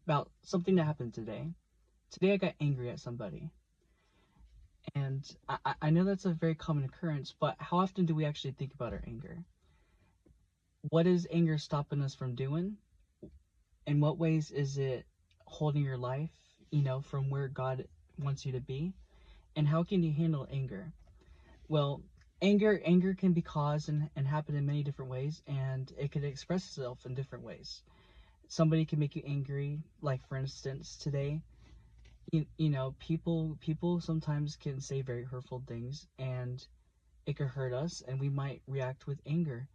about something that happened today. Today I got angry at somebody. And I know that's a very common occurrence, but how often do we actually think about our anger? What is anger stopping us from doing? In what ways is it holding your life, from where God wants you to be? And how can you handle anger? Well, anger can be caused and happen in many different ways, and it can express itself in different ways. Somebody can make you angry, like for instance today, people sometimes can say very hurtful things, and it could hurt us, and we might react with anger.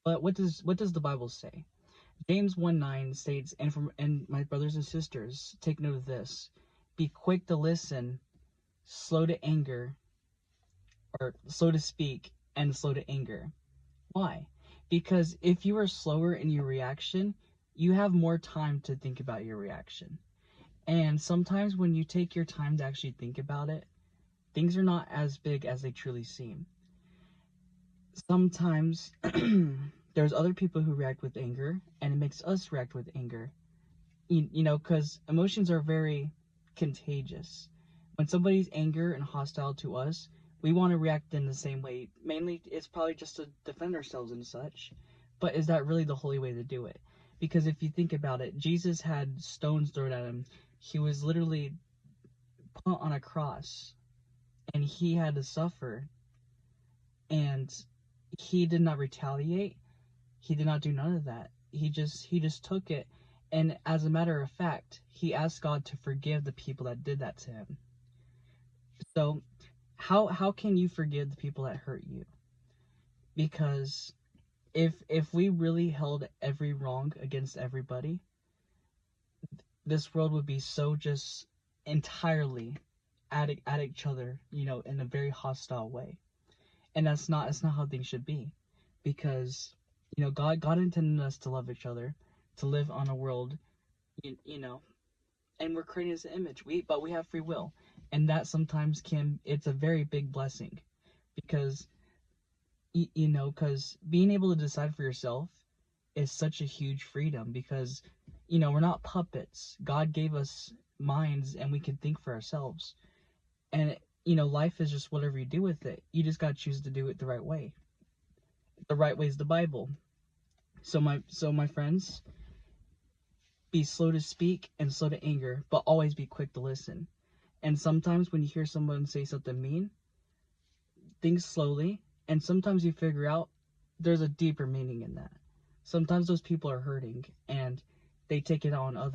But what does the Bible say? James 1:9 states, and my brothers and sisters, take note of this: be quick to listen, slow to anger, or slow to speak, and slow to anger. Why? Because if you are slower in your reaction, you have more time to think about your reaction. And sometimes when you take your time to actually think about it, things are not as big as they truly seem. Sometimes there's other people who react with anger, and it makes us react with anger. Because emotions are very contagious. When somebody's anger and hostile to us, we want to react in the same way. Mainly, it's probably just to defend ourselves and such. But is that really the holy way to do it? Because if you think about it, Jesus had stones thrown at him. He was literally put on a cross, and he had to suffer. And he did not retaliate. He did not do none of that. He just took it, and as a matter of fact, he asked God to forgive the people that did that to him. So how can you forgive the people that hurt you? Because if we really held every wrong against everybody, this world would be so just entirely at each other, in a very hostile way. And that's not how things should be. Because God intended us to love each other, to live on a world, you know and we're created as an image. But we have free will, and that sometimes it's a very big blessing. Because because being able to decide for yourself is such a huge freedom. Because we're not puppets. God gave us minds, and we can think for ourselves. And life is just whatever you do with it. You just got to choose to do it the right way. The right way is the Bible. So my friends, be slow to speak and slow to anger, but always be quick to listen. And sometimes when you hear someone say something mean, think slowly, and sometimes you figure out there's a deeper meaning in that. Sometimes those people are hurting, and they take it on others.